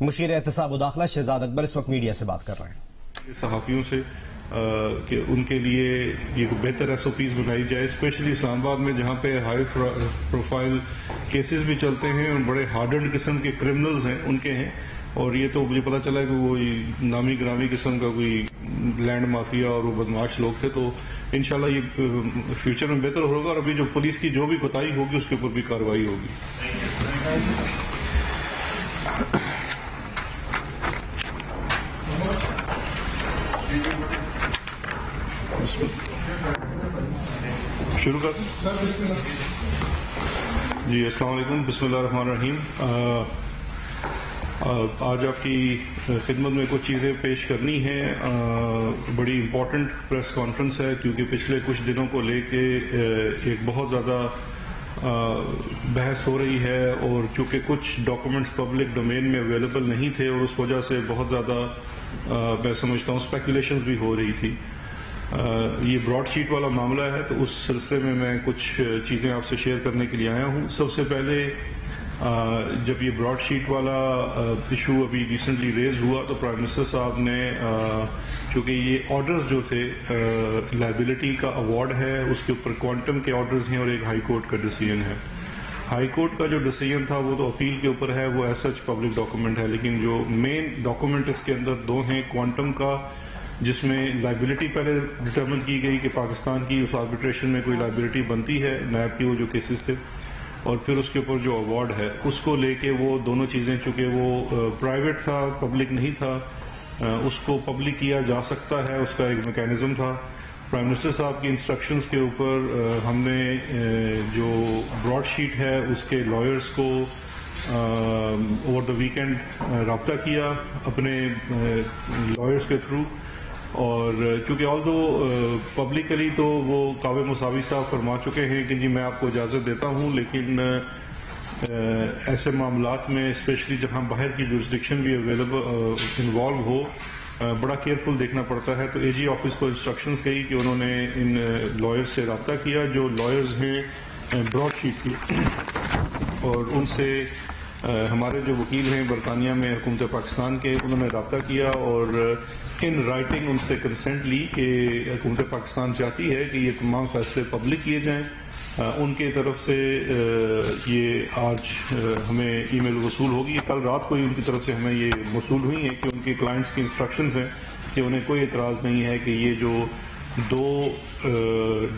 مشیر احتساب و داخلہ شہزاد اکبر اس وقت میڈیا سے بات کر رہے ہیں. صحافیوں سے کہ ان کے لیے یہ بہتر ایس او پیز بنائی جائے، اسپیشلی اسلام آباد میں جہاں پہ ہائی پروفائل کیسز بھی چلتے ہیں اور بڑے ہارڈنڈ قسم کے کرمنلز ہیں ان کے ہیں، اور یہ تو مجھے پتا چلا ہے کہ وہ نامی گرامی قسم کا کوئی لینڈ مافیا اور وہ بدماش لوگ تھے. تو انشاءاللہ یہ فیوچر میں بہتر ہوگا، اور ابھی جو پولیس کی جو بھی کوتاہی ہوگی اس کے اوپر بھی کارروائی ہوگی. شروع کر جی. السلام علیکم، بسم اللہ الرحمن الرحیم. آج آپ کی خدمت میں کچھ چیزیں پیش کرنی ہیں. بڑی امپورٹنٹ پریس کانفرنس ہے کیونکہ پچھلے کچھ دنوں کو لے کے ایک بہت زیادہ بحث ہو رہی ہے، اور چونکہ کچھ ڈاکومنٹس پبلک ڈومین میں اویلیبل نہیں تھے اور اس وجہ سے بہت زیادہ میں سمجھتا ہوں اسپیکولیشنز بھی ہو رہی تھی. یہ براڈ شیٹ والا معاملہ ہے، تو اس سلسلے میں کچھ چیزیں آپ سے شیئر کرنے کے لیے آیا ہوں. سب سے پہلے جب یہ براڈ شیٹ والا ایشو ابھی ریسنٹلی ریز ہوا تو پرائم منسٹر صاحب نے، چونکہ یہ آرڈرز جو تھے لائبلٹی کا ایوارڈ ہے، اس کے اوپر کوانٹم کے آرڈرز ہیں اور ایک ہائی کورٹ کا ڈیسیژن ہے. ہائی کورٹ کا جو ڈیسیژن تھا وہ تو اپیل کے اوپر ہے، وہ ایز سچ پبلک ڈاکومنٹ ہے، لیکن جو مین ڈاکومنٹ اس کے اندر دو ہیں. کوانٹم کا جس میں لائبلٹی پہلے ڈٹرمن کی گئی کہ پاکستان کی اس آربیٹریشن میں کوئی لائبلٹی بنتی ہے، نیب کی وہ جو کیسز تھے، اور پھر اس کے اوپر جو ایوارڈ ہے اس کو لے کے وہ دونوں چیزیں، چونکہ وہ پرائیویٹ تھا، پبلک نہیں تھا، اس کو پبلک کیا جا سکتا ہے، اس کا ایک میکینزم تھا. پرائم منسٹر صاحب کی انسٹرکشنز کے اوپر ہم نے جو براڈ شیٹ ہے اس کے لائرز کو اوور دا ویکینڈ رابطہ کیا اپنے لائرز کے تھرو، اور چونکہ آل دو پبلکلی تو وہ کعبہ مساوی صاحب فرما چکے ہیں کہ جی میں آپ کو اجازت دیتا ہوں، لیکن ایسے معاملات میں اسپیشلی جہاں باہر کی جورسڈکشن بھی انوالو ہو، بڑا کیئرفل دیکھنا پڑتا ہے. تو اے جی آفس کو انسٹرکشنز گئی کہ انہوں نے ان لائرز سے رابطہ کیا جو لائرز ہیں براڈ شیٹ کی، اور ان سے ہمارے جو وکیل ہیں برطانیہ میں حکومت پاکستان کے، انہوں نے رابطہ کیا اور ان رائٹنگ ان سے کنسنٹ لی کہ حکومت پاکستان چاہتی ہے کہ یہ تمام فیصلے پبلک کیے جائیں. ان کے طرف سے یہ آج ہمیں ای میل وصول ہوگی، کل رات کو ہی ان کی طرف سے ہمیں یہ وصول ہوئی ہے کہ ان کے کلائنٹس کی انسٹرکشنز ہیں کہ انہیں کوئی اعتراض نہیں ہے کہ یہ جو دو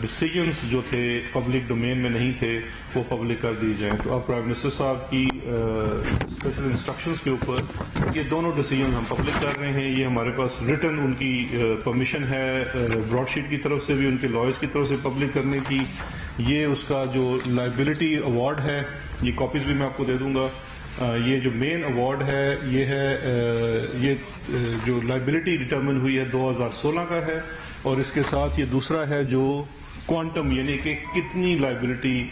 ڈیسیجنز جو تھے پبلک ڈومین میں نہیں تھے وہ پبلک کر دی جائیں. تو اب پرائم منسٹر صاحب کی اسپیشل انسٹرکشنز کے اوپر یہ دونوں ڈیسیجنز ہم پبلک کر رہے ہیں. یہ ہمارے پاس ریٹن ان کی پرمیشن ہے براڈ شیٹ کی طرف سے بھی، ان کے لائرز کی طرف سے پبلک کرنے کی. یہ اس کا جو لائبلٹی ایوارڈ ہے، یہ کاپیز بھی میں آپ کو دے دوں گا. یہ جو مین ایوارڈ ہے یہ ہے، یہ جو لائبلٹی ڈٹرمن ہوئی ہے 2016 کا ہے، اور اس کے ساتھ یہ دوسرا ہے جو کوانٹم، یعنی کہ کتنی لائبلٹی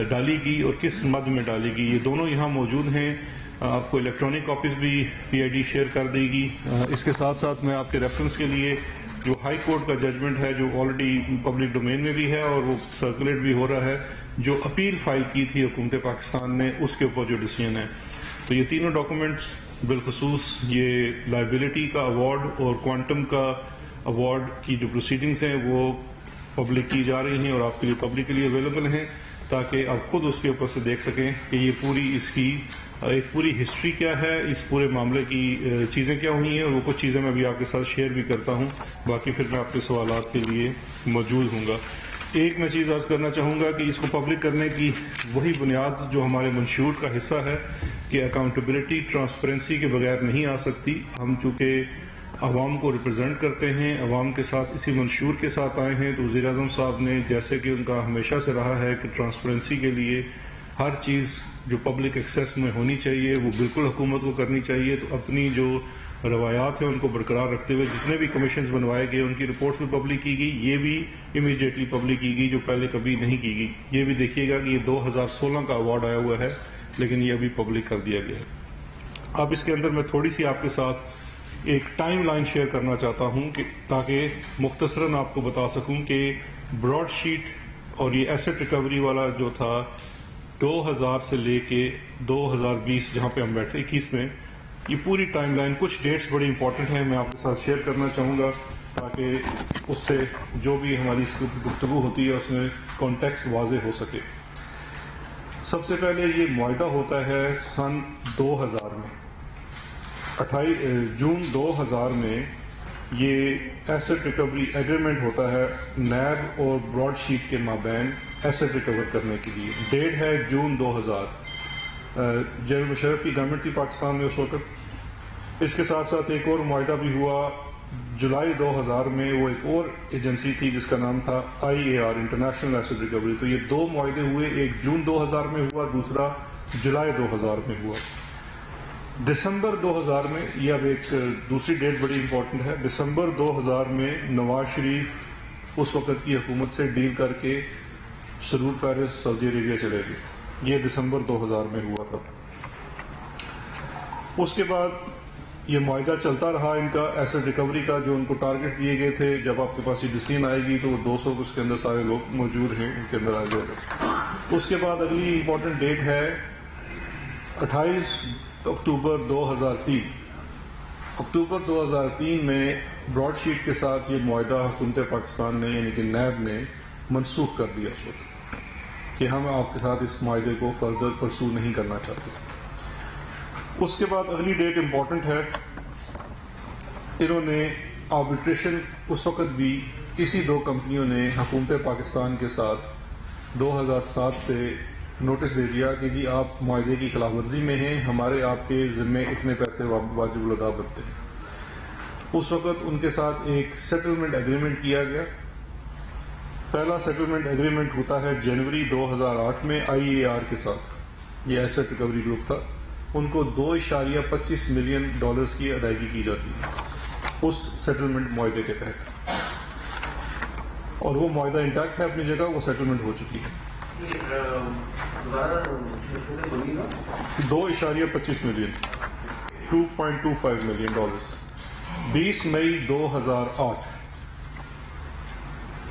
ڈالی گی اور کس مد میں ڈالی گی. یہ دونوں یہاں موجود ہیں. آپ کو الیکٹرانک کاپیز بھی پی آئی ڈی شیئر کر دے گی. اس کے ساتھ ساتھ میں آپ کے ریفرنس کے لیے جو ہائی کورٹ کا ججمنٹ ہے جو آلریڈی پبلک ڈومین میں بھی ہے اور وہ سرکولیٹ بھی ہو رہا ہے، جو اپیل فائل کی تھی حکومت پاکستان نے، اس کے اوپر جو ڈیسیژن ہے. تو یہ تینوں ڈاکومنٹس، بالخصوص یہ لائبلٹی کا ایوارڈ اور کوانٹم کا ایوارڈ کی جو پروسیڈنگز ہیں وہ پبلک کی جا رہی ہیں اور آپ کے لیے پبلکلی اویلیبل ہیں، تاکہ آپ خود اس کے اوپر سے دیکھ سکیں کہ یہ پوری اس کی ایک پوری ہسٹری کیا ہے، اس پورے معاملے کی چیزیں کیا ہوئی ہیں. اور وہ کچھ چیزیں میں بھی آپ کے ساتھ شیئر بھی کرتا ہوں، باقی پھر میں آپ کے سوالات کے لیے موجود ہوں گا. ایک میں چیز عرض کرنا چاہوں گا کہ اس کو پبلک کرنے کی وہی بنیاد جو ہمارے منشور کا حصہ ہے کہ اکاؤنٹیبلٹی، ٹرانسپیرنسی کے بغیر نہیں آ سکتی. ہم چونکہ عوام کو ریپرزینٹ کرتے ہیں، عوام کے ساتھ اسی منشور کے ساتھ آئے ہیں، تو وزیر اعظم صاحب نے، جیسے کہ ان کا ہمیشہ سے رہا ہے کہ ٹرانسپیرنسی کے لیے ہر چیز جو پبلک ایکسیس میں ہونی چاہیے وہ بالکل حکومت کو کرنی چاہیے. تو اپنی جو روایات ہیں ان کو برقرار رکھتے ہوئے جتنے بھی کمیشنز بنوائے گئے ان کی رپورٹس بھی پبلک کی گئی، یہ بھی امیڈیٹلی پبلک کی گئی جو پہلے کبھی نہیں کی گئی. یہ بھی دیکھیے گا کہ یہ 2016 کا ایوارڈ آیا ہوا ہے لیکن یہ ابھی پبلک کر دیا گیا ہے. اب اس کے اندر میں تھوڑی سی آپ کے ساتھ ایک ٹائم لائن شیئر کرنا چاہتا ہوں کہ تاکہ مختصراً آپ کو بتا سکوں کہ براڈ شیٹ اور یہ ایسٹ ریکوری والا جو تھا 2000 سے لے کے 2020 جہاں پہ ہم بیٹھے 21 میں یہ پوری ٹائم لائن، کچھ ڈیٹس بڑی امپورٹنٹ ہیں، میں آپ کے ساتھ شیئر کرنا چاہوں گا تاکہ اس سے جو بھی ہماری گفتگو ہوتی ہے اس میں کانٹیکسٹ واضح ہو سکے۔ سب سے پہلے یہ معاہدہ ہوتا ہے سن 2000 میں، 28 جون 2000 میں یہ ایسٹ ریکوری ایگریمنٹ ہوتا ہے نیب اور براڈ شیٹ کے مابین ایسٹ ریکور کرنے کے لیے۔ ڈیٹ ہے جون 2000، جنرل مشرف کی گورنمنٹ تھی پاکستان میں اس وقت۔ اس کے ساتھ ساتھ ایک اور معاہدہ بھی ہوا جولائی 2000 میں، وہ ایک اور ایجنسی تھی جس کا نام تھا IAR، انٹرنیشنل ایسٹ ریکوری۔ تو یہ دو معاہدے ہوئے، ایک جون 2000 میں ہوا، دوسرا جولائی 2000 میں ہوا۔ دسمبر 2000 میں، یہ اب ایک دوسری ڈیٹ بڑی امپورٹنٹ ہے، دسمبر 2000 میں نواز شریف اس وقت کی حکومت سے ڈیل کر کے سرور پیرس سعودی عربیہ چلے گئے۔ یہ دسمبر 2000 میں ہوا تھا۔ اس کے بعد یہ معاہدہ چلتا رہا ان کا ایسٹ ریکوری کا، جو ان کو ٹارگیٹ دیے گئے تھے۔ جب آپ کے پاس یہ ڈسین آئے گی تو وہ 200 اس کے اندر سارے لوگ موجود ہیں، ان کے اندر آ جائے گا۔ اس کے بعد اگلی امپورٹنٹ ڈیٹ ہے 28 اکتوبر 2003۔ اکتوبر 2003 میں براڈ شیٹ کے ساتھ یہ معاہدہ حکومت پاکستان نے یعنی کہ نیب نے منسوخ کر دیا اس وقت کہ ہم آپ کے ساتھ اس معاہدے کو فردر پرسو نہیں کرنا چاہتے۔ اس کے بعد اگلی ڈیٹ امپورٹنٹ ہے، انہوں نے آربیٹریشن، اس وقت بھی کسی دو کمپنیوں نے حکومت پاکستان کے ساتھ 2007 سے نوٹس دے دیا کہ جی آپ معاہدے کی خلاف ورزی میں ہیں، ہمارے آپ کے ذمے اتنے پیسے واجب الادا بنتے ہیں۔ اس وقت ان کے ساتھ ایک سیٹلمنٹ ایگریمنٹ کیا گیا۔ پہلا سیٹلمنٹ ایگریمنٹ ہوتا ہے جنوری 2008 میں IAR کے ساتھ، یہ ایسٹ ریکوری گروپ تھا، ان کو $2.25 ملین کی ادائیگی کی جاتی ہے اس سیٹلمنٹ معاہدے کے تحت، اور وہ معاہدہ انٹیکٹ ہے اپنی جگہ، وہ سیٹلمنٹ ہو چکی ہے۔ $2.25 ملین، $2.25 ملین۔ 20 مئی 2008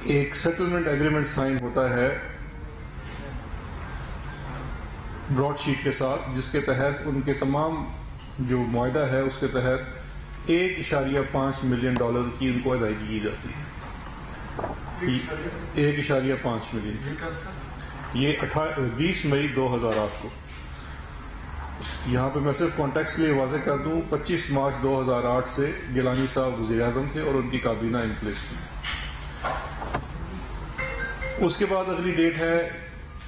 ایک سیٹلمنٹ ایگریمنٹ سائن ہوتا ہے براڈ شیٹ کے ساتھ، جس کے تحت ان کے تمام جو معاہدہ ہے اس کے تحت $1.5 ملین کی ان کو ادائیگی کی جاتی ہے۔ 1.5 ملین، یہ 20 مئی 2008 کو۔ یہاں پہ میں صرف کانٹیکسٹ کے لیے واضح کر دوں، 25 مارچ 2008 سے گیلانی صاحب وزیر اعظم تھے اور ان کی کابینہ ان پلیس تھی۔ اس کے بعد اگلی ڈیٹ ہے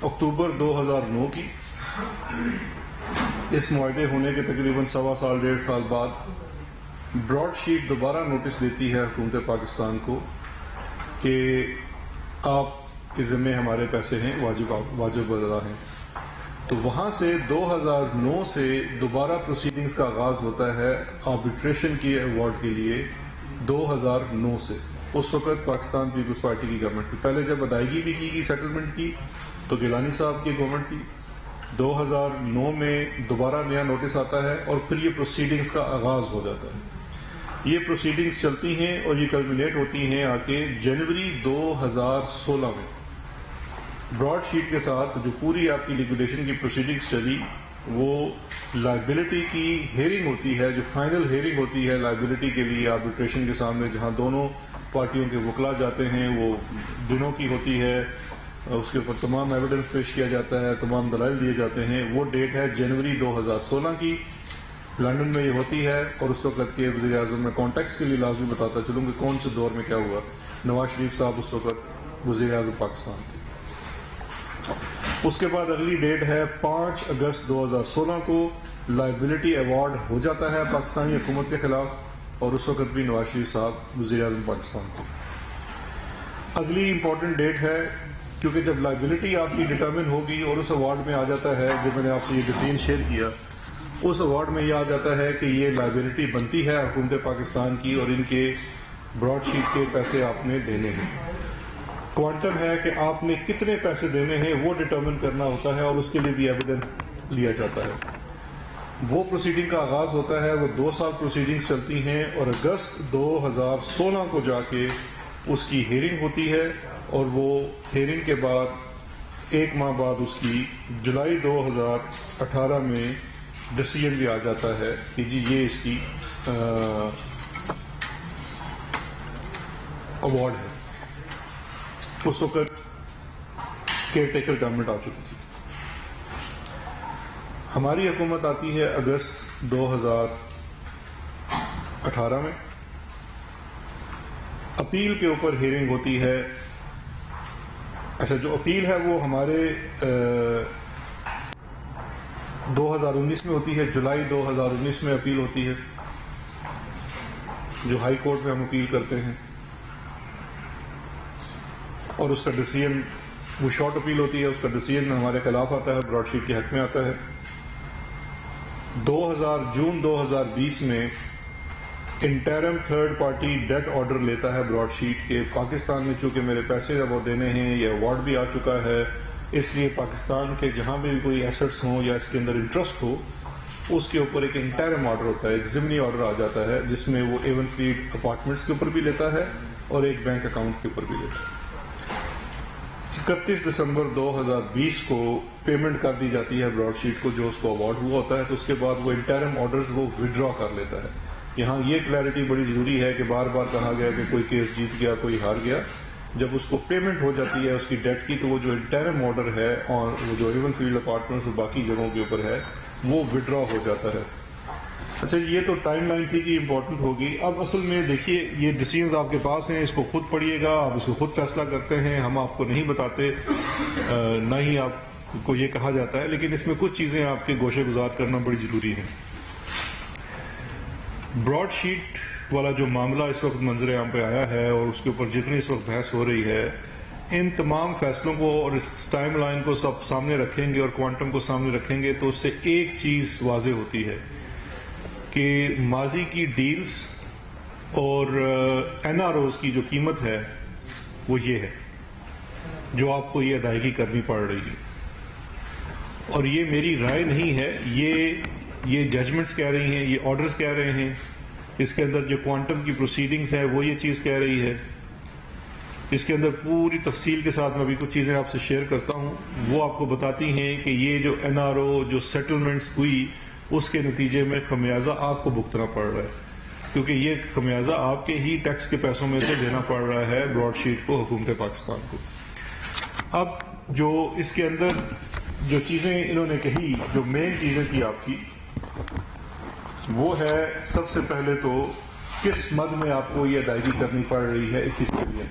اکتوبر 2009 کی۔ اس معاہدے ہونے کے تقریباً 1.25 سال 1.5 سال بعد براڈ شیٹ دوبارہ نوٹس دیتی ہے حکومت پاکستان کو کہ آپ کے ذمے ہمارے پیسے ہیں، واجب الادا ہیں۔ تو وہاں سے 2009 سے دوبارہ پروسیڈنگز کا آغاز ہوتا ہے آربیٹریشن کی ایوارڈ کے لیے 2009 سے۔ اس وقت پاکستان پیپلز پارٹی کی گورنمنٹ تھی۔ پہلے جب ادائیگی بھی کی گئی سیٹلمنٹ کی تو گیلانی صاحب کی گورنمنٹ تھی۔ 2009 میں دوبارہ نیا نوٹس آتا ہے اور پھر یہ پروسیڈنگز کا آغاز ہو جاتا ہے۔ یہ پروسیڈنگز چلتی ہیں اور یہ کلمینیٹ ہوتی ہیں آ کے جنوری 2016 میں۔ براڈ شیٹ کے ساتھ جو پوری آپ کی لیکویڈیشن کی پروسیڈنگز چلی، وہ لائبلٹی کی ہیئرنگ ہوتی ہے، جو فائنل ہیئرنگ ہوتی ہے لائبلٹی کے لیے آربیٹریشن کے سامنے، جہاں دونوں پارٹیوں کے وکلا جاتے ہیں، وہ دنوں کی ہوتی ہے، اس کے اوپر تمام ایویڈنس پیش کیا جاتا ہے، تمام دلائل دیے جاتے ہیں۔ وہ ڈیٹ ہے جنوری 2016 کی، لندن میں یہ ہوتی ہے۔ اور اس وقت کے وزیر اعظم میں کانٹیکسٹ کے لیے لازمی بتاتا چلوں کہ کون سے دور میں کیا ہوا۔ نواز شریف صاحب اس وقت وزیر اعظم پاکستان تھے۔ اس کے بعد اگلی ڈیٹ ہے 5 اگست 2016 کو لائبلٹی ایوارڈ ہو جاتا ہے پاکستانی حکومت کے خلاف، اور اس وقت بھی نواز شریف صاحب وزیر اعظم پاکستان تھے۔ اگلی امپورٹنٹ ڈیٹ ہے، کیونکہ جب لائبلٹی آپ کی ڈٹرمن ہوگی اور اس ایوارڈ میں آ جاتا ہے، جب میں نے آپ سے یہ ڈسین شیئر کیا، اس ایوارڈ میں یہ آ جاتا ہے کہ یہ لائبلٹی بنتی ہے حکومت پاکستان کی اور ان کے براڈ شیٹ کے پیسے آپ نے دینے ہیں۔ کوانٹم ہے کہ آپ نے کتنے پیسے دینے ہیں وہ ڈٹرمن کرنا ہوتا ہے، اور اس کے لیے بھی ایویڈنس لیا جاتا ہے۔ وہ پروسیڈنگ کا آغاز ہوتا ہے، وہ 2 سال پروسیڈنگز چلتی ہیں، اور اگست 2016 کو جا کے اس کی ہیئرنگ ہوتی ہے، اور وہ ہیئرنگ کے بعد 1 ماہ بعد اس کی جولائی 2018 میں ڈیسیجن بھی آ جاتا ہے کہ جی یہ اس کی ایوارڈ ہے. اس وقت کیئر ٹیکر گورنمنٹ آ چکی تھی. ہماری حکومت آتی ہے اگست 2018 میں. اپیل کے اوپر ہیئرنگ ہوتی ہے. اچھا، جو اپیل ہے وہ ہمارے 2019 میں ہوتی ہے. جولائی 2019 میں اپیل ہوتی ہے جو ہائی کورٹ میں ہم اپیل کرتے ہیں، اور اس کا ڈیسیژن وہ شارٹ اپیل ہوتی ہے. اس کا ڈیسیژن ہمارے خلاف آتا ہے، براڈ شیٹ کے حق میں آتا ہے. جون 2020 میں interim third party debt order لیتا ہے براڈ شیٹ کے پاکستان میں چونکہ میرے پیسے وہ دینے ہیں، یہ ایوارڈ بھی آ چکا ہے، اس لیے پاکستان کے جہاں بھی کوئی ایسٹس ہوں یا اس کے اندر انٹرسٹ ہو، اس کے اوپر ایک انٹرم آرڈر ہوتا ہے، ایک ضمنی آرڈر آ جاتا ہے، جس میں وہ ایون فلیٹ اپارٹمنٹس کے اوپر بھی لیتا ہے اور ایک بینک اکاؤنٹ کے اوپر بھی لیتا ہے. 31 دسمبر 2020 کو پیمنٹ کر دی جاتی ہے براڈ شیٹ کو جو اس کو ایوارڈ ہوا ہوتا ہے. تو اس کے بعد وہ انٹرم آرڈرز وہ ودرا کر لیتا ہے. یہاں یہ کلیئرٹی بڑی ضروری ہے کہ بار بار کہا گیا کہ کوئی کیس جیت گیا کوئی ہار گیا. جب اس کو پیمنٹ ہو جاتی ہے اس کی ڈیٹ کی، تو وہ جو انٹرم آرڈر ہے اور وہ جو ایون فیلڈ اپارٹمنٹس اور باقی جگہوں کے اوپر ہے وہ ودرا ہو جاتا ہے. اچھا، یہ تو ٹائم لائن تھی کہ امپورٹنٹ ہوگی. اب اصل میں دیکھیے یہ ڈیسیژنز آپ کے پاس ہیں، اس کو خود پڑھیے گا، آپ اس کو خود فیصلہ کرتے ہیں. ہم آپ کو نہیں بتاتے، نہ ہی آپ کو یہ کہا جاتا ہے، لیکن اس میں کچھ چیزیں آپ کے گوشے گزار کرنا بڑی ضروری ہیں. براڈ شیٹ والا جو معاملہ اس وقت منظر عام پہ آیا ہے اور اس کے اوپر جتنی اس وقت بحث ہو رہی ہے، ان تمام فیصلوں کو اور اس ٹائم لائن کو سب سامنے رکھیں گے اور کوانٹم کو سامنے رکھیں گے تو اس سے ایک چیز واضح ہوتی ہے کہ ماضی کی ڈیلز اور این آر اوز کی جو قیمت ہے وہ یہ ہے جو آپ کو یہ ادائیگی کرنی پڑ رہی ہے. اور یہ میری رائے نہیں ہے، یہ ججمنٹس کہہ رہی ہیں، یہ آرڈرز کہہ رہے ہیں. اس کے اندر جو کوانٹم کی پروسیڈنگز ہے وہ یہ چیز کہہ رہی ہے. اس کے اندر پوری تفصیل کے ساتھ میں ابھی کچھ چیزیں آپ سے شیئر کرتا ہوں، وہ آپ کو بتاتی ہیں کہ یہ جو این آر او جو سیٹلمنٹس ہوئی اس کے نتیجے میں خمیازہ آپ کو بھگتنا پڑ رہا ہے، کیونکہ یہ خمیازہ آپ کے ہی ٹیکس کے پیسوں میں سے دینا پڑ رہا ہے براڈ شیٹ کو، حکومت پاکستان کو. اب جو اس کے اندر جو چیزیں انہوں نے کہی، جو مین چیزیں تھی آپ کی، وہ ہے سب سے پہلے تو کس مد میں آپ کو یہ ادائیگی کرنی پڑ رہی ہے 21 ملین.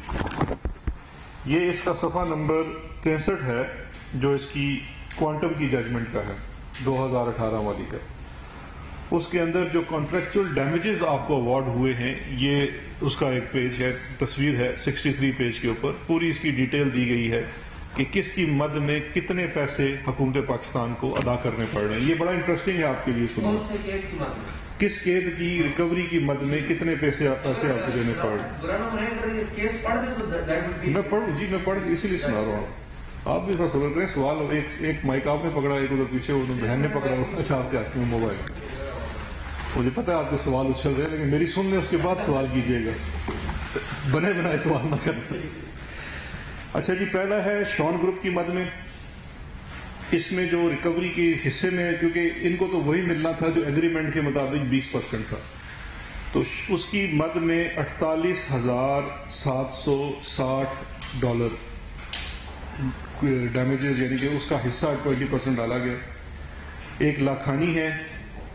یہ اس کا صفحہ نمبر 63 ہے جو اس کی کوانٹم کی ججمنٹ کا ہے 2018 والی کا. اس کے اندر جو کانٹریکچول ڈیمیجز آپ کو ایوارڈ ہوئے ہیں، یہ اس کا ایک پیج ہے، تصویر ہے 63 پیج کے اوپر، پوری اس کی ڈیٹیل دی گئی ہے کہ کس کی مد میں کتنے پیسے حکومت پاکستان کو ادا کرنے پڑ رہے ہیں. یہ بڑا انٹرسٹنگ ہے آپ کے لیے سننا. کس کیس کی ریکوری کی مد میں کتنے پیسے آپ کو دینے پڑ رہے ہیں. میں پڑھوں جی، میں پڑھ اسی لیے سنا رہا ہوں. آپ بھی تھوڑا صبر کریں. سوال ایک مائک آپ نے پکڑا، ایک ادھر پیچھے بہن نے پکڑا. اچھا، آپ کے ہاتھ میں موبائل. مجھے پتا ہے آپ کے سوال اچھل رہے ہیں، لیکن میری سن لیں اس کے بعد سوال کیجیے گا، بنے بنائے سوال نہ کرنا. اچھا جی، پہلا ہے شون گروپ کی مد میں. اس میں جو ریکوری کے حصے میں، کیونکہ ان کو تو وہی ملنا تھا جو ایگریمنٹ کے مطابق 20% تھا، تو اس کی مد میں $48,760 ڈیمیجز، یعنی کہ اس کا حصہ 20% ڈالا گیا. ایک لاکھانی ہے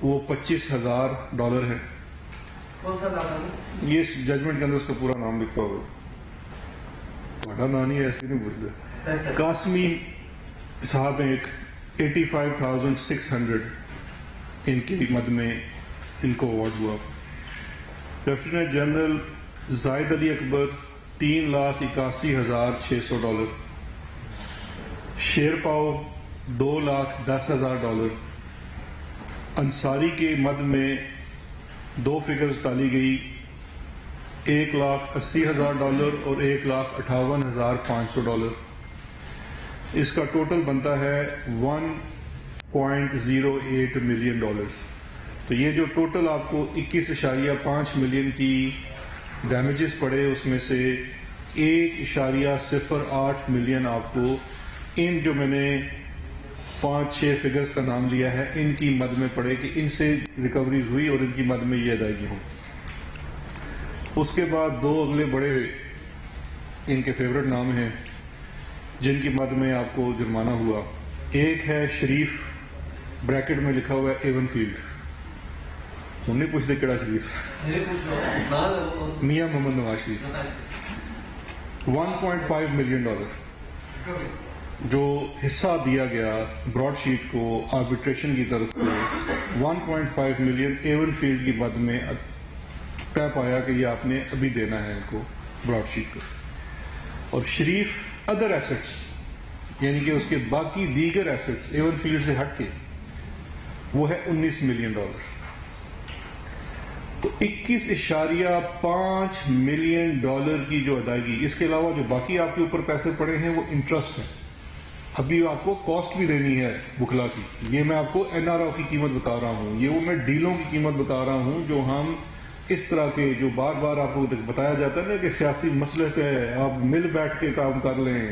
وہ $25,000 ہے. یہ ججمنٹ کے اندر اس کا پورا نام لکھا ہوگا، بڑا نانی ہے ایسے نہیں پوچھتے. قاسمی صاحب ایک 85,600 ان کی مد میں ان کو ایوارڈ ہوا. لیفٹیننٹ جنرل زاہد علی اکبر $3,81,600. شیر پاؤ $2,10,000. انصاری کے مد میں دو فگرز ڈالی گئی، $1,80,000 اور $1,58,500. اس کا ٹوٹل بنتا ہے $1.08 ملین. تو یہ جو ٹوٹل آپ کو 21.5 ملین کی ڈیمیجز پڑے، اس میں سے 1.08 ملین آپ کو ان جو میں نے 5-6 فگرز کا نام لیا ہے، ان کی مد میں پڑے کہ ان سے ریکوریز ہوئی اور ان کی مد میں یہ ادائیگی ہو۔ اس کے بعد 2 اگلے بڑے ان کے فیورٹ نام ہیں جن کی مد میں آپ کو جرمانہ ہوا۔ ایک ہے شریف، بریکٹ میں لکھا ہوا ہے ایون فیلڈ، تم نہیں پوچھتے کیڑا شریف، میاں محمد نواز شریف۔ $1.5 ملین جو حصہ دیا گیا براڈ شیٹ کو آربیٹریشن کی طرف سے، 1.5 ملین ایون فیلڈ کی مد میں طے پایا کہ یہ آپ نے ابھی دینا ہے ان کو براڈ شیٹ کو۔ اور شریف ادر ایسٹس یعنی کہ اس کے باقی دیگر ایسٹس ایون فیلڈ سے ہٹ کے وہ ہے $19 ملین۔ تو $21.5 ملین کی جو ادائیگی، اس کے علاوہ جو باقی آپ کے اوپر پیسے پڑے ہیں وہ انٹرسٹ ہے۔ ابھی آپ کو کاسٹ بھی دینی ہے بکلا کی، یہ میں آپ کو NRO کی قیمت بتا رہا ہوں، یہ وہ میں ڈیلوں کی قیمت بتا رہا ہوں جو ہم اس طرح کے جو بار بار آپ کو بتایا جاتا ہے نا کہ سیاسی مصلحت ہے، آپ مل بیٹھ کے کام کر لیں۔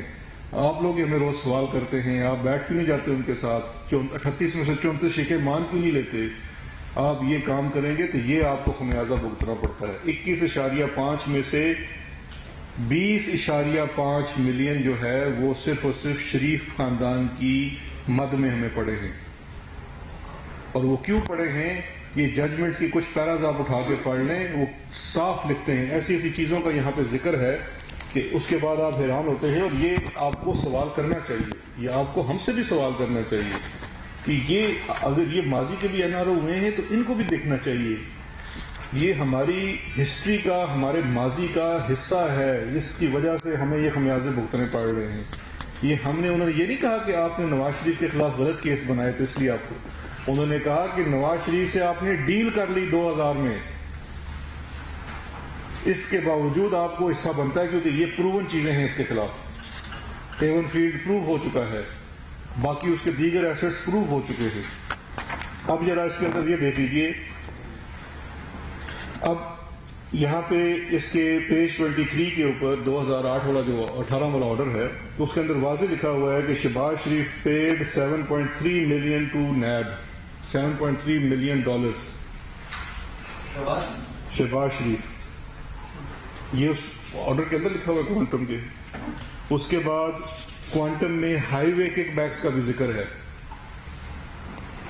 آپ لوگ ہمیں روز سوال کرتے ہیں آپ بیٹھ کیوں نہیں جاتے ان کے ساتھ، 38 میں سے 34 شیکے مان کیوں نہیں لیتے؟ آپ یہ کام کریں گے تو یہ آپ کو خمیازہ بھگتنا پڑتا ہے۔ 21.5 میں سے 20.5 ملین جو ہے وہ صرف اور صرف شریف خاندان کی مد میں ہمیں پڑے ہیں۔ اور وہ کیوں پڑے ہیں؟ یہ ججمنٹس کی کچھ پیراز آپ اٹھا کے پڑھ لیں، وہ صاف لکھتے ہیں، ایسی ایسی چیزوں کا یہاں پہ ذکر ہے کہ اس کے بعد آپ حیران ہوتے ہیں۔ اور یہ آپ کو سوال کرنا چاہیے، یہ آپ کو ہم سے بھی سوال کرنا چاہیے کہ یہ اگر یہ ماضی کے بھی NRO ہوئے ہیں تو ان کو بھی دیکھنا چاہیے۔ یہ ہماری ہسٹری کا، ہمارے ماضی کا حصہ ہے، اس کی وجہ سے ہمیں یہ خمیازے بھگتنے پڑ رہے ہیں۔ یہ انہوں نے یہ نہیں کہا کہ آپ نے نواز شریف کے خلاف غلط کیس بنائے تو اس لیے آپ کو، انہوں نے کہا کہ نواز شریف سے آپ نے ڈیل کر لی 2000 میں، اس کے باوجود آپ کو حصہ بنتا ہے کیونکہ یہ پروون چیزیں ہیں اس کے خلاف۔ ایون فیلڈ پروف ہو چکا ہے، باقی اس کے دیگر ایسٹس پروف ہو چکے ہیں۔ اب ذرا اس کے اندر یہ دیکھ لیجیے، اب یہاں پہ اس کے پیج 23 کے اوپر 2008 والا جو 18 والا آرڈر ہے تو اس کے اندر واضح لکھا ہوا ہے کہ Shehbaz Sharif paid 7.3 million to NAB, $7.3 million Shehbaz Sharif, یہ اس آرڈر کے اندر لکھا ہوا ہے کوانٹم کے۔ اس کے بعد کوانٹم میں ہائی وے کک بیکس کا بھی ذکر ہے،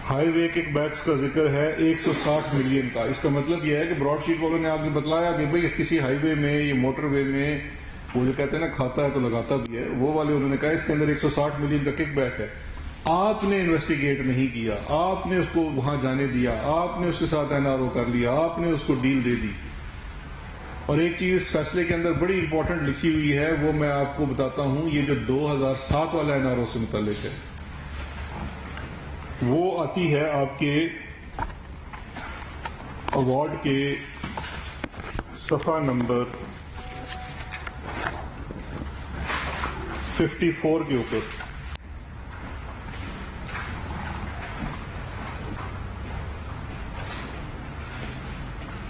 ہائی وے کک بیکس کا ذکر ہے 160 ملین کا۔ اس کا مطلب یہ ہے کہ براڈ شیٹ والوں نے آپ کو بتلایا کہ بھئی کسی ہائی وے میں، یہ موٹر وے میں، وہ جو کہتے ہیں نا کھاتا ہے تو لگاتا بھی ہے، وہ والے انہوں نے کہا اس کے اندر 160 ملین کا کک بیک ہے۔ آپ نے انویسٹیگیٹ نہیں کیا، آپ نے اس کو وہاں جانے دیا، آپ نے اس کے ساتھ NRO کر لیا، آپ نے اس کو ڈیل دے دی۔ اور ایک چیز اس فیصلے کے اندر بڑی امپورٹنٹ لکھی ہوئی ہے، وہ میں آپ کو بتاتا ہوں، یہ جو 2007 والا NRO سے متعلق ہے، وہ آتی ہے آپ کے ایوارڈ کے صفحہ نمبر 54 کے اوپر۔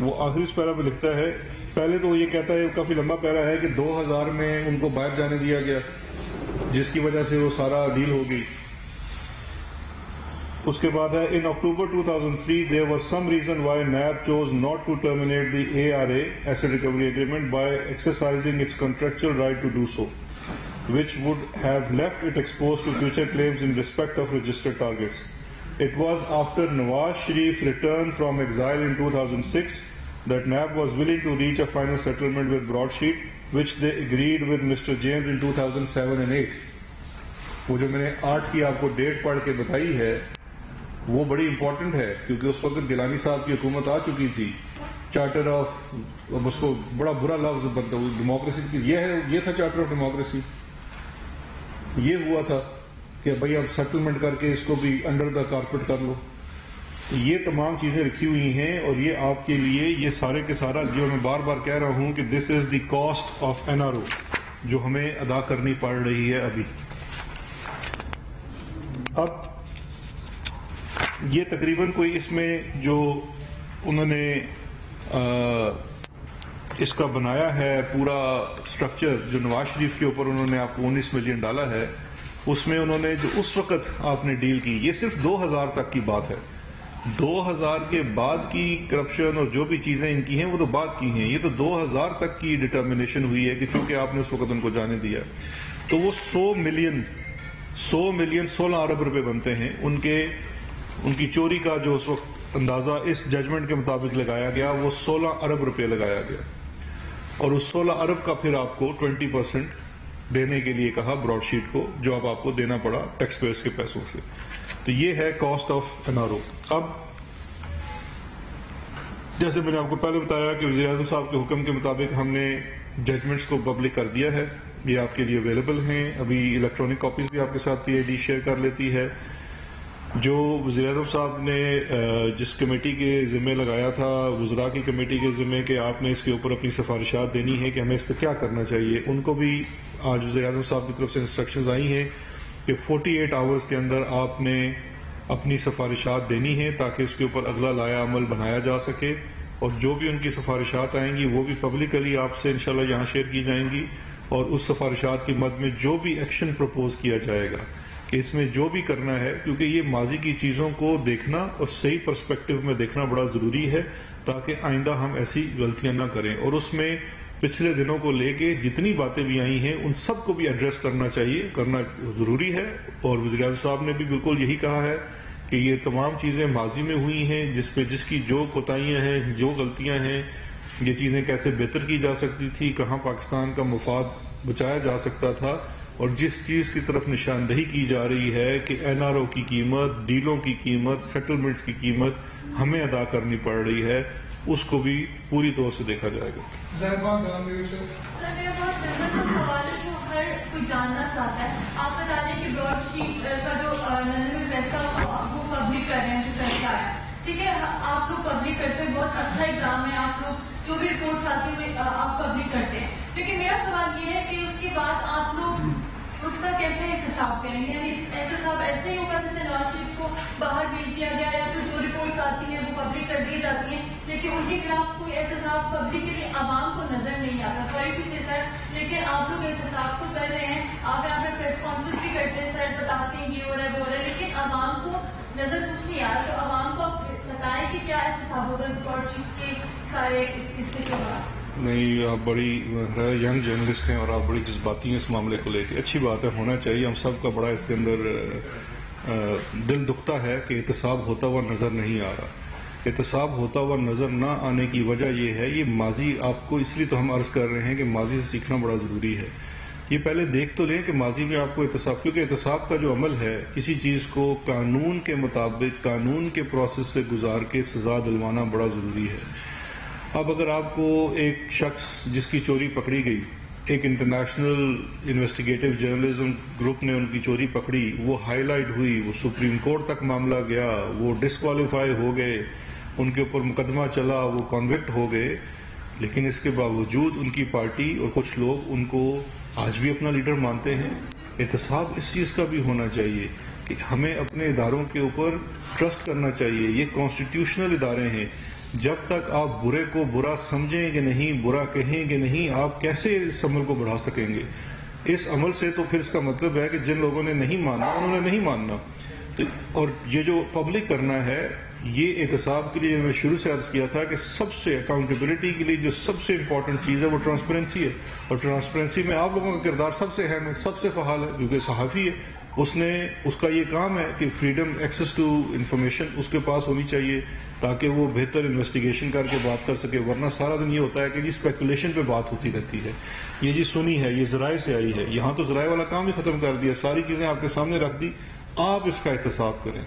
وہ آخری اس پیرا پہ لکھتا ہے، پہلے تو یہ کہتا ہے، کافی لمبا پیرا ہے کہ 2000 میں ان کو باہر جانے دیا گیا جس کی وجہ سے وہ سارا ڈیل ہو گئی۔ اس کے بعد ہے in October 2003 there was some reason why NAB chose not to terminate the ARA asset recovery agreement by exercising its contractual right to do so, which would have left it exposed to future claims in respect of registered targets. It was after Nawaz Sharif's return from exile in 2006 that NAB was willing to reach a final settlement with Broadsheet, which they agreed with Mr. James in 2007 and 2008. وہ جو میں نے 8 کی آپ کو date پڑھ کے بتائی ہے وہ بڑی امپورٹنٹ ہے کیونکہ اس وقت گیلانی صاحب کی حکومت آ چکی تھی۔ چارٹر آف، اب اس کو بڑا برا لفظ بنتا ہوا ڈیموکریسی، یہ تھا چارٹر آف ڈیموکریسی، یہ ہوا تھا کہ بھائی اب سیٹلمنٹ کر کے اس کو بھی انڈر دا کارپیٹ کر لو۔ یہ تمام چیزیں رکھی ہوئی ہیں اور یہ آپ کے لیے یہ سارے کے سارا جو میں بار بار کہہ رہا ہوں کہ دس از دی کاسٹ آف NRO جو ہمیں ادا کرنی پڑ رہی ہے ابھی۔ اب یہ تقریباً کوئی اس میں جو انہوں نے اس کا بنایا ہے پورا سٹرکچر جو نواز شریف کے اوپر انہوں نے آپ کو 19 ملین ڈالا ہے، اس میں انہوں نے جو اس وقت آپ نے ڈیل کی، یہ صرف 2000 تک کی بات ہے. 2000 کے بعد کی کرپشن اور جو بھی چیزیں ان کی ہیں وہ تو بعد کی ہیں. یہ تو 2000 تک کی ڈٹرمنیشن ہوئی ہے کہ چونکہ آپ نے اس وقت ان کو جانے دیا تو وہ 100 ملین 16 ارب روپے بنتے ہیں. ان کی چوری کا جو اس وقت اندازہ اس ججمنٹ کے مطابق لگایا گیا وہ 16 ارب روپے لگایا گیا، اور اس 16 ارب کا پھر آپ کو 20% دینے کے لیے کہا براڈ شیٹ کو، جو اب آپ کو دینا پڑا ٹیکس پیئرز کے پیسوں سے. تو یہ ہے کاسٹ آف NRO. اب جیسے میں نے آپ کو پہلے بتایا کہ وزیر اعظم صاحب کے حکم کے مطابق ہم نے ججمنٹس کو پبلک کر دیا ہے، یہ آپ کے لیے اویلیبل ہیں. ابھی الیکٹرانک کاپیز بھی آپ کے ساتھ PID شیئر کر لیتی ہے. جو وزیر اعظم صاحب نے جس کمیٹی کے ذمہ لگایا تھا، وزراء کی کمیٹی کے ذمہ، کہ آپ نے اس کے اوپر اپنی سفارشات دینی ہے کہ ہمیں اس پہ کیا کرنا چاہیے، ان کو بھی آج وزیر اعظم صاحب کی طرف سے انسٹرکشنز آئی ہیں کہ 48 آورز کے اندر آپ نے اپنی سفارشات دینی ہے تاکہ اس کے اوپر اگلا لایا عمل بنایا جا سکے. اور جو بھی ان کی سفارشات آئیں گی وہ بھی پبلکلی آپ سے انشاءاللہ یہاں شیئر کی جائیں گی، اور اس سفارشات کی مد میں جو بھی ایکشن پروپوز کیا جائے گا کہ اس میں جو بھی کرنا ہے، کیونکہ یہ ماضی کی چیزوں کو دیکھنا اور صحیح پرسپیکٹو میں دیکھنا بڑا ضروری ہے تاکہ آئندہ ہم ایسی غلطیاں نہ کریں. اور اس میں پچھلے دنوں کو لے کے جتنی باتیں بھی آئی ہیں ان سب کو بھی ایڈریس کرنا چاہیے، کرنا ضروری ہے. اور وزیر اعظم صاحب نے بھی بالکل یہی کہا ہے کہ یہ تمام چیزیں ماضی میں ہوئی ہیں، جس کی جو کوتاہیاں ہیں، جو غلطیاں ہیں، یہ چیزیں کیسے بہتر کی جا سکتی تھی، کہاں پاکستان کا مفاد بچایا جا سکتا تھا، اور جس چیز کی طرف نشاندہی کی جا رہی ہے کہ NRO کی قیمت، ڈیلوں کی قیمت، سیٹلمنٹس کی قیمت ہمیں ادا کرنی پڑ رہی ہے، اس کو بھی پوری طور سے دیکھا جائے گا. کوئی جاننا چاہتا ہے، آپ بتا دیں کہ براڈ شیٹ کا جو لندن میں فیصلہ وہ پبلک کر رہے ہیں جو فیصلہ آیا، ٹھیک ہے، آپ لوگ پبلک کرتے ہیں، بہت اچھا اقدام ہے، آپ لوگ جو بھی رپورٹس آتی ہوئے آپ پبلک کرتے ہیں. لیکن میرا سوال یہ ہے کہ اس کے بعد آپ لوگ اس کا کیسے احتساب کریں گے؟ یعنی احتساب ایسے ہی ہوگا جیسے نواز شریف کو باہر بھیج دیا گیا، یا پھر جو رپورٹس آتی ہیں وہ پبلک کر دی جاتی ہیں لیکن ان کے خلاف کوئی احتساب پبلک کے لیے عوام کو نظر نہیں آتا؟ سوری ٹو سے سر، لیکن آپ لوگ احتساب تو کر رہے ہیں، آپ یہاں پہ پریس کانفرنس بھی کرتے ہیں، سر بتاتے ہیں یہ ہو رہا ہے وہ ہو رہا ہے، لیکن عوام کو نظر کچھ نہیں آ رہا. تو عوام کو آپ بتائیں کہ کیا احتساب ہوگا اس براڈ شیٹ کے سارے اس کے بعد؟ نہیں، آپ بڑی ینگ جرنلسٹ ہیں اور آپ بڑی جذباتی ہیں اس معاملے کو لے کے. اچھی بات ہے، ہونا چاہیے. ہم سب کا بڑا اس کے اندر دل دکھتا ہے کہ احتساب ہوتا ہوا نظر نہیں آ رہا. احتساب ہوتا ہوا نظر نہ آنے کی وجہ یہ ہے، یہ ماضی آپ کو اس لیے تو ہم عرض کر رہے ہیں کہ ماضی سے سیکھنا بڑا ضروری ہے. یہ پہلے دیکھ تو لیں کہ ماضی میں آپ کو احتساب، کیونکہ احتساب کا جو عمل ہے، کسی چیز کو قانون کے مطابق قانون کے پروسیس سے گزار کے سزا دلوانا بڑا ضروری ہے. اب اگر آپ کو ایک شخص جس کی چوری پکڑی گئی، ایک انٹرنیشنل انویسٹیگیٹو جرنلزم گروپ نے ان کی چوری پکڑی، وہ ہائی لائٹ ہوئی، وہ سپریم کورٹ تک معاملہ گیا، وہ ڈسکوالیفائی ہو گئے، ان کے اوپر مقدمہ چلا، وہ کنوکٹ ہو گئے، لیکن اس کے باوجود ان کی پارٹی اور کچھ لوگ ان کو آج بھی اپنا لیڈر مانتے ہیں. احتساب اس چیز کا بھی ہونا چاہیے کہ ہمیں اپنے اداروں کے اوپر ٹرسٹ کرنا چاہیے. یہ کانسٹیٹیوشنل ادارے ہیں. جب تک آپ برے کو برا سمجھیں گے نہیں، برا کہیں گے نہیں، آپ کیسے اس عمل کو بڑھا سکیں گے؟ اس عمل سے تو پھر اس کا مطلب ہے کہ جن لوگوں نے نہیں مانا انہوں نے نہیں ماننا. اور یہ جو پبلک کرنا ہے، یہ احتساب کے لیے میں شروع سے عرض کیا تھا کہ سب سے اکاؤنٹیبلٹی کے لیے جو سب سے امپورٹنٹ چیز ہے وہ ٹرانسپیرنسی ہے. اور ٹرانسپیرنسی میں آپ لوگوں کا کردار سب سے اہم ہے، سب سے فعال ہے، کیونکہ صحافی ہے. اس کا یہ کام ہے کہ فریڈم ایکسس ٹو انفارمیشن اس کے پاس ہونی چاہیے تاکہ وہ بہتر انویسٹیگیشن کر کے بات کر سکے. ورنہ سارا دن یہ ہوتا ہے کہ جی اسپیکولیشن پہ بات ہوتی رہتی ہے، یہ جی سنی ہے، یہ ذرائع سے آئی ہے. یہاں تو ذرائع والا کام ہی ختم کر دیا، ساری چیزیں آپ کے سامنے رکھ دی. آپ اس کا احتساب کریں،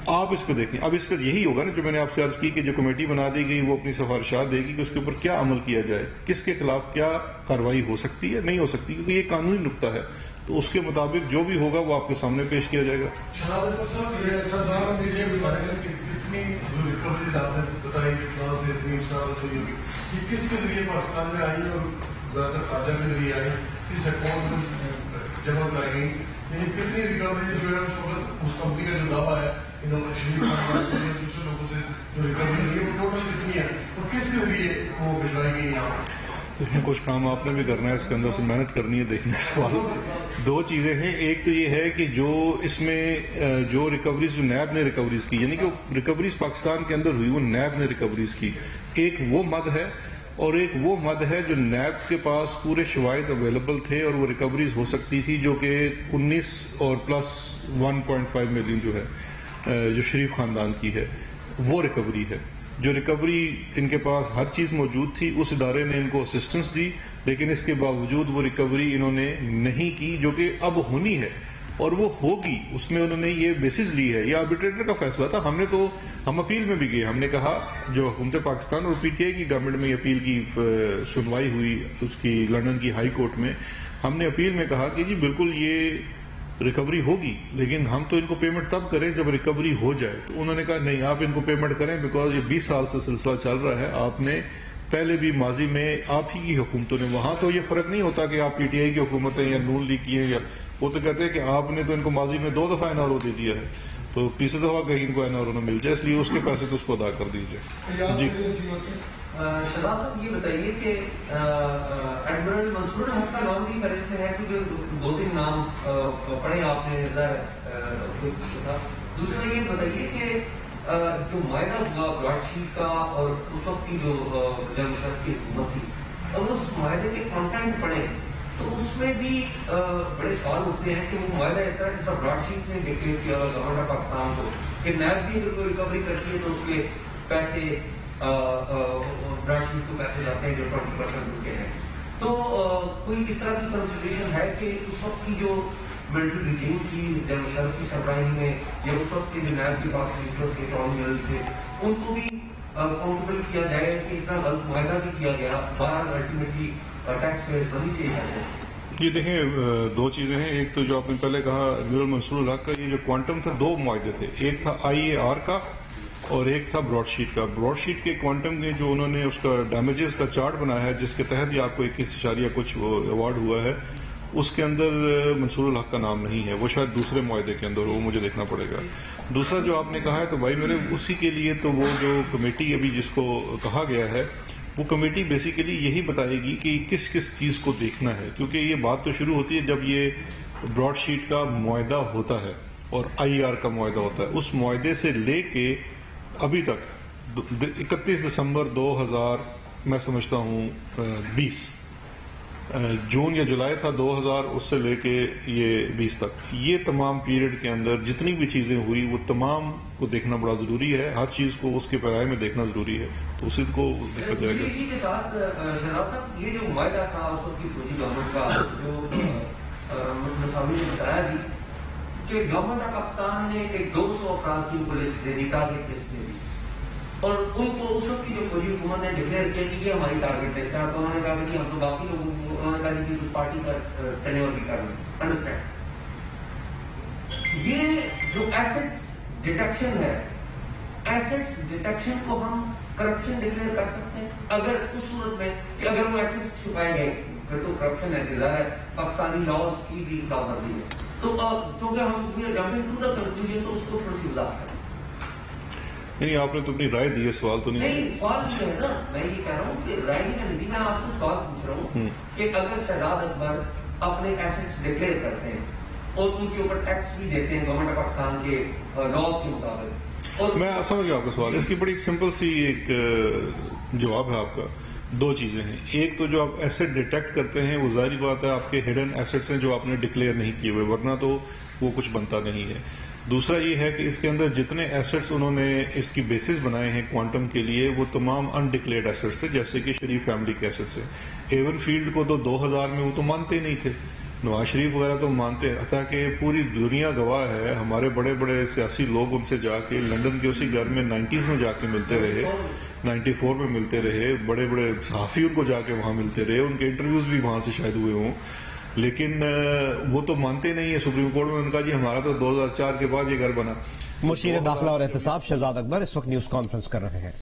آپ اس پہ دیکھیں. اب اس پہ یہی ہوگا نا جو میں نے آپ سے عرض کی کہ جو کمیٹی بنا دی گئی وہ اپنی سفارشات دے گی کہ اس کے اوپر کیا عمل کیا جائے، کس کے خلاف کیا کارروائی ہو سکتی ہے، نہیں ہو سکتی، کیونکہ یہ قانونی نقطہ ہے. تو اس کے مطابق جو بھی ہوگا وہ آپ کے سامنے پیش کیا جائے گا. کس کے ذریعے پاکستان میں آئی اور زیادہ خارجہ کے ذریعے آئی، کس اکاؤنٹ میں جمع کرائی گئی، یعنی کتنی ریکوری جو ہے اس کمپنی کا جو دعویٰ ہے شریف خان سے یا دوسرے لوگوں سے جو ریکوری ہوئی ہے وہ ٹوٹل کتنی ہے اور کس کے ذریعے وہ بھجوائی گئی یہاں؟ کچھ کام آپ نے بھی کرنا ہے، اس کے اندر سے محنت کرنی ہے، دیکھنے سوال دو چیزیں ہیں. ایک تو یہ ہے کہ جو اس میں جو ریکوریز جو نیب نے ریکوریز کی، یعنی کہ ریکوریز پاکستان کے اندر ہوئی وہ نیب نے ریکوریز کی. ایک وہ مد ہے اور ایک وہ مد ہے جو نیب کے پاس پورے شواہد اویلیبل تھے اور وہ ریکوریز ہو سکتی تھی، جو کہ 19 اور پلس 1.5 ملین جو ہے جو شریف خاندان کی ہے وہ ریکوری ہے. جو ریکوری ان کے پاس ہر چیز موجود تھی، اس ادارے نے ان کو اسسٹنس دی، لیکن اس کے باوجود وہ ریکوری انہوں نے نہیں کی جو کہ اب ہونی ہے اور وہ ہوگی. اس میں انہوں نے یہ بیسس لی ہے، یہ آربیٹریٹر کا فیصلہ تھا. ہم اپیل میں بھی گئے، ہم نے کہا جو حکومت پاکستان اور پی ٹی آئی کی گورنمنٹ میں یہ اپیل کی سنوائی ہوئی اس کی لندن کی ہائی کورٹ میں، ہم نے اپیل میں کہا کہ جی بالکل یہ ریکوری ہوگی، لیکن ہم تو ان کو پیمنٹ تب کریں جب ریکوری ہو جائے. تو انہوں نے کہا نہیں، آپ ان کو پیمنٹ کریں بیکاز یہ 20 سال سے سلسلہ چل رہا ہے. آپ نے پہلے بھی ماضی میں آپ ہی کی حکومتوں نے، وہاں تو یہ فرق نہیں ہوتا کہ آپ پی ٹی آئی کی حکومتیں یا نون لیگ کی ہیں، یا وہ تو کہتے ہیں کہ آپ نے تو ان کو ماضی میں 2 دفعہ این آر او دے دیا ہے، تو تیسری دفعہ کہیں ان کو این آر او نہ مل جائے، اس لیے اس کے پیسے تو اس کو ادا کر دیجیے. جی شہزاد صاحب یہ بتائیے کہ ایڈمرل منصور احمد کا نام بھی فہرست میں ہے، کیونکہ 2-3 نام پڑھے آپ نے. دوسرا یہ بتائیے کہ جو معاہدہ ہوا براڈ شیٹ کا اور اس وقت کی جو جنرل مشرف کی حکومت تھی، اگر اس معاہدے کے کانٹینٹ پڑھیں تو اس میں بھی بڑے سوال اٹھتے ہیں کہ وہ معاہدہ اس طرح جس طرح براڈ شیٹ نے ڈکلیئر کیا گورنمنٹ آف پاکستان کو کہ نیب بھی اگر کوئی ریکوری کرتی ہے تو اس کے پیسے براڈ شیٹ کو پیسے جاتے ہیں جو 20% ان کے ہیں. تو کوئی اس طرح کی کنسیڈریشن ہے کہ اس وقت کی جو ملٹری ریجیم کی جنرل مشرف کی سربراہی میں یا اس وقت کے جو نیب کے پاس کے اٹارنی جنرل تھے ان کو بھی اکاؤنٹیبل کیا جائے کہ اتنا غلط معاہدہ بھی کیا گیا، بہرحال الٹیمیٹلی ٹیکس پیئرز بنی سے یہ دیکھیں 2 چیزیں ہیں. ایک تو جو آپ نے پہلے کہا ایڈمرل منصور الحق کا، یہ جو کوانٹم تھا 2 معاہدے تھے، ایک تھا IAR کا اور ایک تھا براڈ شیٹ کا. براڈ شیٹ کے کوانٹم نے جو انہوں نے اس کا ڈیمیجز کا چارٹ بنایا ہے جس کے تحت یہ آپ کو 21 کچھ ایوارڈ ہوا ہے، اس کے اندر منصور الحق کا نام نہیں ہے، وہ شاید دوسرے معاہدے کے اندر وہ مجھے دیکھنا پڑے گا. دوسرا جو آپ نے کہا ہے تو بھائی میرے اسی کے لیے تو وہ جو کمیٹی ابھی جس کو کہا گیا ہے وہ کمیٹی بیسیکلی یہی بتائے گی کہ کس کس چیز کو دیکھنا ہے، کیونکہ یہ بات تو شروع ہوتی ہے جب یہ براڈ شیٹ کا معاہدہ ہوتا ہے اور IAR کا معاہدہ ہوتا ہے. اس معاہدے سے لے کے ابھی تک 31 دسمبر 2000 میں سمجھتا ہوں 20 جون یا جولائی تھا 2000، اس سے لے کے یہ 20 تک، یہ تمام پیریڈ کے اندر جتنی بھی چیزیں ہوئی وہ تمام کو دیکھنا بڑا ضروری ہے. ہر چیز کو اس کے پیرائے میں دیکھنا ضروری ہے، تو اسی کو دیکھا جائے گا. اسی کے ساتھ شہزاد صاحب یہ جو معاہدہ تھا اس وقت کی فوجی گورنمنٹ کا، جو مساوی نے بتایا بھی کہ گورنمنٹ آف پاکستان نے ایک 200 افراد کی پولیس دے دی، ٹارگیٹ لسٹ دے دی، اور ان کو اس وقت کی جو فوجی حکومت نے ڈکلیئر کیا کہ یہ ہماری ٹارگیٹ لسٹ ہے. تو انہوں نے کہا کہ ہم تو باقی لوگوں کو، انہوں نے کہا کہ کچھ پارٹی کا ٹینیور بھی کر لیں. انڈرسٹینڈ یہ جو ایسٹس ڈیٹیکشن ہے، ایسٹس ڈیٹیکشن کو ہم کرپشن ڈکلیئر کر سکتے ہیں اگر اس صورت میں کہ اگر وہ ایسٹس چھپائے گئے پھر تو کرپشن ہے، ظاہر ہے پاکستانی لاز کی بھی خلاف ہے. تو کیونکہ ہم جمپنگ ٹو دا کنکلوژن تو اس کو تھوڑی سی وضاحت کریں. نہیں آپ نے تو اپنی رائے دی ہے، سوال تو نہیں. سوال یہ ہے نا، میں یہ کہہ رہا ہوں کہ رائے نہیں، میں آپ سے سوال پوچھ رہا ہوں کہ اگر شہزاد اکبر اپنے ایسٹس ڈکلیئر کرتے ہیں اور ان کے اوپر ٹیکس بھی دیتے ہیں گورنمنٹ آف پاکستان کے لاز کے مطابق، اور میں سمجھ گیا آپ کا سوال. اس کی بڑی سمپل سی ایک جواب ہے آپ کا. 2 چیزیں ہیں. ایک تو جو آپ ایسٹ ڈیٹیکٹ کرتے ہیں وہ ظاہری بات ہے آپ کے ہڈن ایسٹس ہیں جو آپ نے ڈکلیئر نہیں کیے ہوئے، ورنہ تو وہ کچھ بنتا نہیں ہے. دوسرا یہ ہے کہ اس کے اندر جتنے ایسٹس انہوں نے اس کی بیسس بنائے ہیں کوانٹم کے لیے وہ تمام انڈکلیئرڈ ایسٹس تھے، جیسے کہ شریف فیملی کے ایسٹس ہیں. ایون فیلڈ کو تو 2000 میں وہ تو مانتے ہی نہیں تھے، نواز شریف وغیرہ تو مانتے ہیں، حتیٰ کہ پوری دنیا گواہ ہے. ہمارے بڑے بڑے سیاسی لوگ ان سے جا کے لندن کے اسی گھر میں 90s میں جا کے ملتے رہے، 94 میں ملتے رہے. بڑے بڑے صحافی ان کو جا کے وہاں ملتے رہے، ان کے انٹرویوز بھی وہاں سے شاید ہوئے ہوں، لیکن وہ تو مانتے نہیں ہے. سپریم کورٹ میں ان کا جی ہمارا تو 2004 کے بعد یہ گھر بنا. مشیر داخلہ اور احتساب شہزاد اکبر اس وقت نیوز کانفرنس کر رہے ہیں.